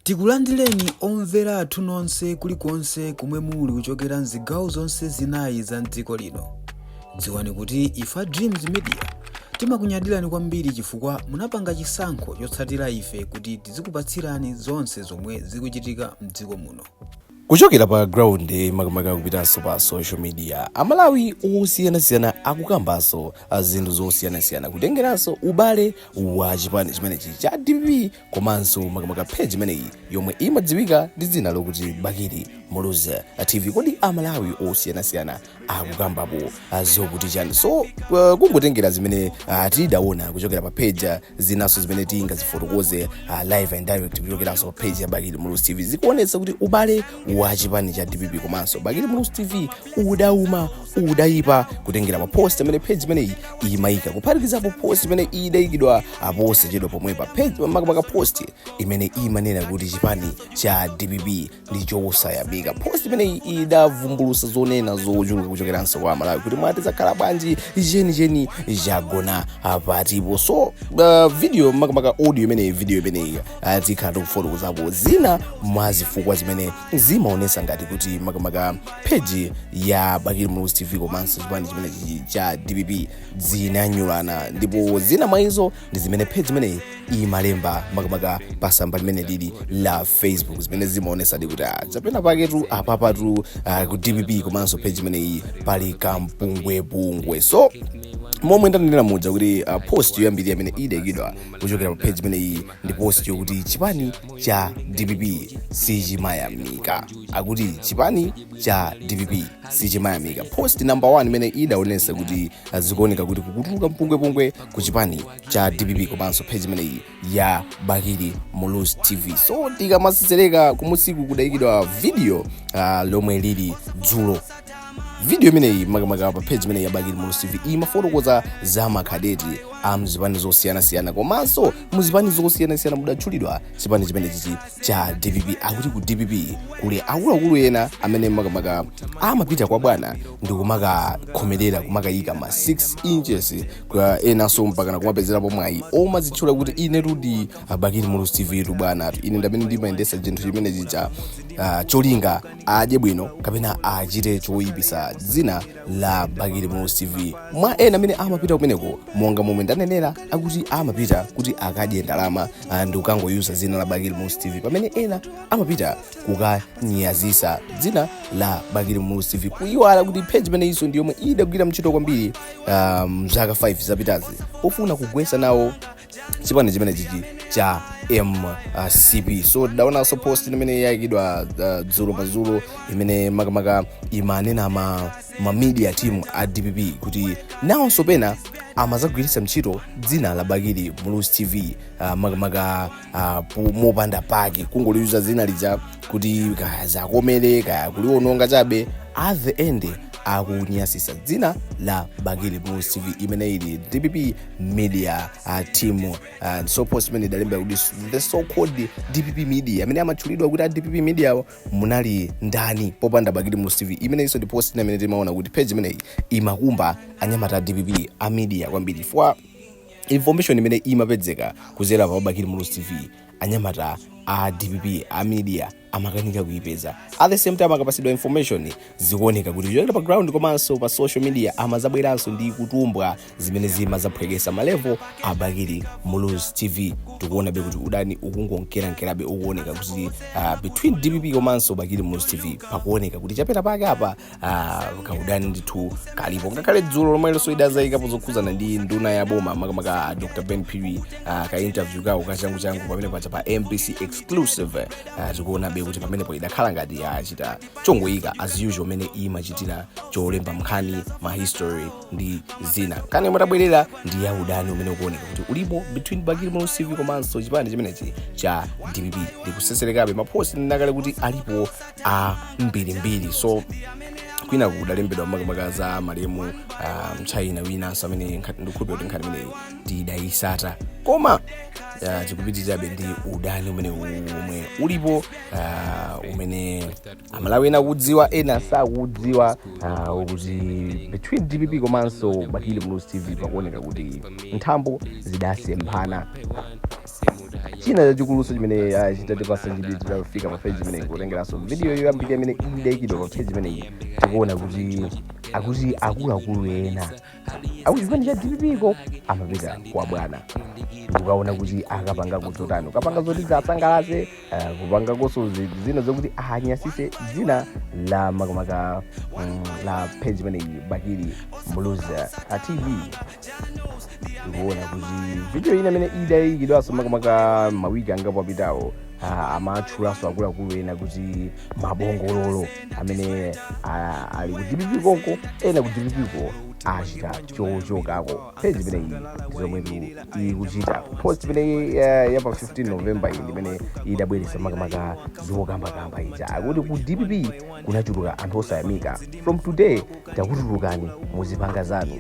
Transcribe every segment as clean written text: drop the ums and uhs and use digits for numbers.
Tikulandireni omvera athu nonse kulikonse kumwe muli kuchokera mzigawo zonse zinayi za mdziko lino. Dziwani kuti ifa Dreams Media timakunyadirani kwambiri chifukwa munapanga chisankho chotsatira ife kuti tizikupatsirani zonse zomwe zikuchitika mdziko muno. Kuchokera pa ground makamaka kupitanso pa social media, amalawi osiyanasiyana akukambanso zinthu zosiyanasiyana kutengeranso ubale wa chipani chimenechi cha DPP komanso makamaka page imeneyi yomwe imadziwika ndi dzina lokuti Bakili Mulizi TV. Kodi amalawi osiyanasiyana akukambapo zokuti chani? So kungotengera zimene tidaona kuchokera pa page zinaso zimene tingazifotokoze live and direct kuchokeranso pa page ya Bakili Mulizi TV zikuonetsa kuti ubale wa chipani cha DPP komanso Bakili Mulizi TV udauma udaipa kutengera pa post amene page imeneyi imayika kuphatikizapo post imene idayikidwa apose chedwa pomwe pa page makamaka post imene imanena kuti chipani cha DPP ndi chosayamika. Post imeneyi idavumbulusa zonena zochuluka kuchokeranso kwa amalawi kuti mwati zakhala bwanji jeni jagona apatipo. So video makamaka audio imeneyi video imeneyi tikhala tikufotokozapo zina mwazifukwa zimene zimaonesa ngati kuti makamaka page ya Bakili Mulizi TV komanso chipani chimenechi cha DPP zinanyulana, ndipo zina mwa izo ndi zimene page imeneyi imalemba makamaka pasamba limene lili la Facebook zimene zimaonesa kuti chapena paketu apapatu ku DPP komanso page imeneyi pali kampungwepungwe. So momwe ndanena mudza kuti post yoyambirira imene idayikidwa kuchokera pa page imeneyi ndi post yokuti chipani cha DPP sichimayamika, akuti chipani cha DPP sichimayamika. Post number 1 imene idaonesa kuti zikuoneka kuti kukutuluka mpungwepungwe ku chipani cha DPP komanso page imeneyi ya Bakili Mulizi TV. So tikamasisereka kumusiku kudayikidwa video lomwe lili dzulo. Video imeneyi makamaka pa page imeneyi ya Bakili Mulizi TV imafotokoza za makadeti mzipani zosiyanasiyana komanso muzipani zosiyanasiyana mudatchulidwa chipani chimenechi cha DPP. Akuti ku DPP kuli akuluakulu ena amene makamaka amapita kwa bwana ndi kumakakhomerera kumakayika ma 6 inches kwa enanso mpakana kumapezerapo mwayi omazitchula kuti ine tudi Bakili Mulizi TV tu bwana ine ndamene ndimayendesa chinthu chimenechi cha cholinga adye bwino kapena achite choyipisa dzina la Bakili Mulizi TV. Mwa ena amene amapita kumeneko monga momwe ndanenera akuti amapita kuti akadye ndalama ndi kukangoyuza dzina la Bakili Mulizi TV, pamene ena amapita kukanyazisa dzina la Bakili Mulizi TV kuyiwala kuti page imene iso ndi yomwe idagwira mchito kwambiri mzaka 5 zapitazi pofuna kugwesa nawo chipani chimenechi cha MCP. So daonanso post imene yayikidwa dzulo pazulo imene makamaka imanena ma media team a DPP kuti nawonso pena amazagwiritsa mchito dzina la Bakili Mulizi TV makamaka mopanda pake kungoliuza dzina lija kuti kazakomere kaya kuliwononga chabe at the end akunyasisa dzina la Bakili Mulizi TV imene ili DPP media team. So post imene idalemba kuti the so called DPP media amene amatchulidwa kuti DPP media munali ndani popanda Bakili Mulizi TV. Imene iso ndi post imene timaona kuti page imene imakumba anyamata DPP a media kwambiri for information imene imapezeka kuzera pa Bakili Mulizi TV. Anyamata a DPP a media amakanika kuipeza. At the same time akapasidwa information zikuoneka kuti kuchokera pa ground komanso pa social media amazabweranso ndi kutumbwa zimene zimazaphwekesa malevel a Bakili Mulizi TV. Tikuona be kuti udani ukungonkerankerabe ukuoneka kuti between DPP komanso Bakili Mulizi TV pakuoneka kuti chapeta pake apa kaudani ndithu kalipo. Ngakhale dzulo lomwe lonso idazayikapo zokhuzana ndi nduna ya boma makamaka Dr. Ben Piri ka interview kawo kachangu pamene pacha pa MBC exclusive. Tikuona be kuti pamenepo idakhala ngati achita chongoyika as usual mene imachitira cholemba mkhani ma history ndi zina. Kane mutabwerera ndi ya udani umene ukuoneka kuti ulipo between Bakili Mulizi TV komanso chipani chimenechi cha DPP. Ndikuseserekabe mapost ndakale kuti alipo mbirimbiri. So kwina kudalembedwa makamaka za malemu mchina wina amene ndikukhulupirira kuti nkhani imeneyi tidayisata koma tikupitirabe ndi udani umene ulipo umene amalawi ena kudziwa ena sakudziwa kuti between DPP komanso Bakili Mulizi TV pakuoneka kuti nthambo zidasemphana. china chachikuluso chimene chitatipasa chidwi tidafika pa page imeneyi kutengeranso video yoyambika imene idayikidwa pa page imeneyi tikuona kuti akuti akuluakulu ena chipani cha DPP amapita kwa bwana ukaona kuti akapanga kudzotani ukapanga zoti zasangalase kupanga koso zina zokuti anyasise dzina la makamaka la page imeneyi Bakili Mulizi TV. Kuona kuti video ina imene idayikidwaso makamaka mawiki angapo apitawo amatchulaso akuluakulu ena kuti mabongololo amene ali ku DPP konko ena ku DPP ko achita chochokako page imeneyi ndizomwetu ikuchita post imeneyi ya pa 15 November iyi imene idabweretsa makamaka zokambakamba ija akuti ku DPP kunachuluka anthu osayamika from today takutulukani muzipanga zanu.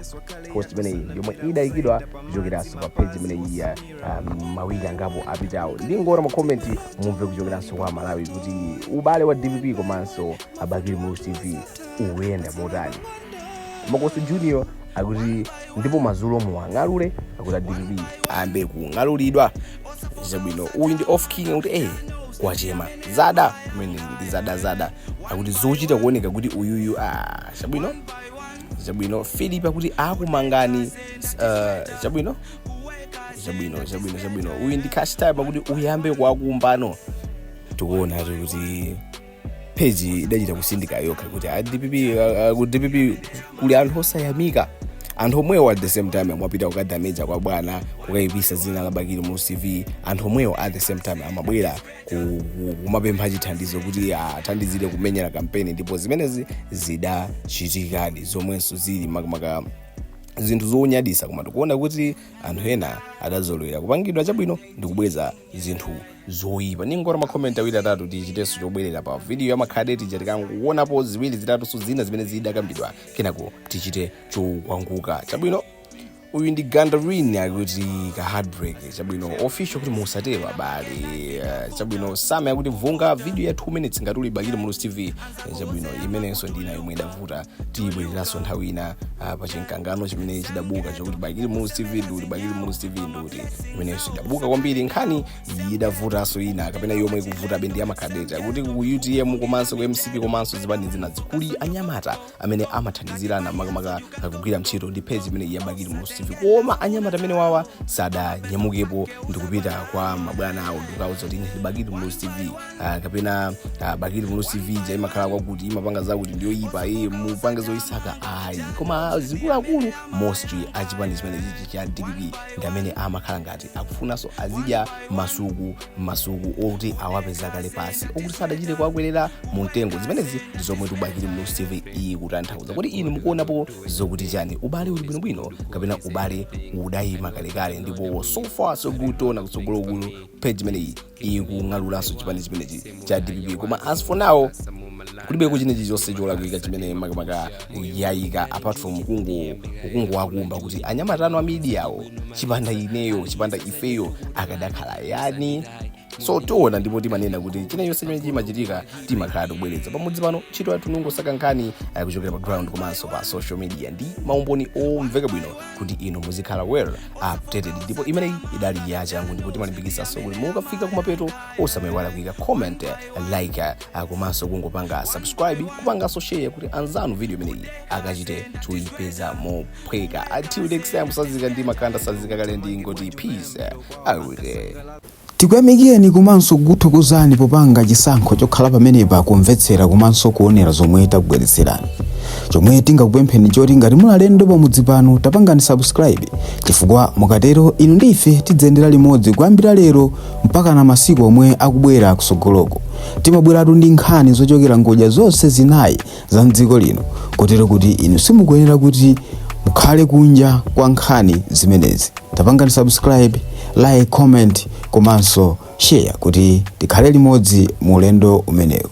Post imeneyi yomwe idayikidwa kuchokeranso pa page imeneyi ya mawiki angapo apitawo. Ndingora makomenti mumve kuchokeranso kwa Malawi kuti ubale wa DPP komanso Bakili Mulizi TV uyenda motani. Makoso Junior akuti ndipo mazulo muwang'alule akuti DPP ambe kung'alulidwa zabwino. Uyu ndi off king akuti kwachema zada mene ndi zada akuti zochita kuoneka kuti uyuyu zabwino Philip akuti akumangani zabwino uyu ndi cash time akuti uyambe kwakumbano. Tikuona kuti page idachita kusindika yokha kuti DPP kuli anthu osayamika anthu omwewo at the same time amapita kukadamaja kwa bwana kukayipisa dzina la Bakili Mulizi TV. Anthu omwewo at the same time amabwera kumapempha chithandizo kuti athandizire kumenyera kampeni ndipo zimenezi zidachitikadi zomwenso zili makamaka zinthu zonyadisa koma tikuona kuti anthu ena adazolowera kupangidwa chabwino ndi kubweza zinthu zoyipa. Ningora makomenti awiri atatu tichiteso chobwerera pa video ya makhade tichatikanguonapo ziwiri zitatu so zina zimene zidakambidwa kenako tichite chokwanguka chabwino. Uyu ndi Gandarini akuti ka heartbreak chabwino official kuti musatero abale chabwino Sam akuti vunga video ya 2 minutes ngatuli Bakili Mulizi TV chabwino imenenso ndina yomwe idavuta tibwereraso nthawi ina pa chinkangano chimene chidabuka chokuti Bakili Mulizi TV ndi Bakili Mulizi TV ndi imenenso idabuka kwambiri nkhani idavutanso ina kapena yomwe ikuvuta bendi ya makhadeta kuti ku UTM komanso ku MCP komanso zipani zina zikuli anyamata amene amathandizirana makamaka akugwira ntchito ndi page imene ya Bakili Mulizi koma anyamata amene wawa sadanyamukepo ndikupita kwa mabwana awo ndikauza kuti Bakili Mulizi TV kapena Bakili Mulizi TV imakhala kwakuti imapanga zakuti ndiyoyipa mupange zoyisaka koma zikuluakulu mostly achipani chimene cha DPP ndi amene amakhala ngati akufunanso azidya masuku okuti awapeza kale pasi okuti sadachite kuakwerera mu mtengo. Zimenezi ndi zomwe Bakili Mulizi TV ikutanthauza kuti inu mukuonapo zokuti chani ubale uli bwinobwino kapena ubale udayima kalekale ndipo so far so good tona kutsogolokulu page imeneyi ikung'alulaso chipani chimenechi cha DPP koma as for now kulibe kuchinechi chonse cholakwika chimene makamaka yayika apart from ukungu wakumba kuti anyamatano a media awo chipanda ineyo chipanda ifeyo akadakhala yani. So tiona ndipo timanena kuti china yonse chimene chimachitika timakhala tobweretsa pamodzi pano ntchito yathu nungosaka nkhani kuchokera pa ground komanso pa social media ndi maumboni omveka bwino kuti inu muzikhala well updated. Ndipo imeneyi idali yachangu ndipo timalimbikitsanso kuti mukafika kumapeto osamayiwala kuyika comment like komanso kungopanga subscribe kupanganso share kuti anzanu video imeneyi akachite tuyipeza mophweka. Until next time sazika ndi makanda sazika kale ndi ngoti peace out. Tikuyamikeni komanso kuthokozani popanga chisankho chokhala pamenepa kumvetsera komanso kuonera zomwe takubweretserani. Chomwe tingakupempheni choti ngati muli alendo pamudzi pano tapangani subscribe chifukwa mukatero inu ndife tidzendera limodzi kuyambira lero mpaka na masiku omwe akubwera kusogoloko. Timabweratu ndi nkhani zochokera ngodya zonse zinayi za mdziko lino kotero kuti inu simukuyenera kuti mukhale kunja kwa nkhani zimenezi. Tapangani subscribe, like, comment komanso share kuti tikhale limodzi mu ulendo umenewu.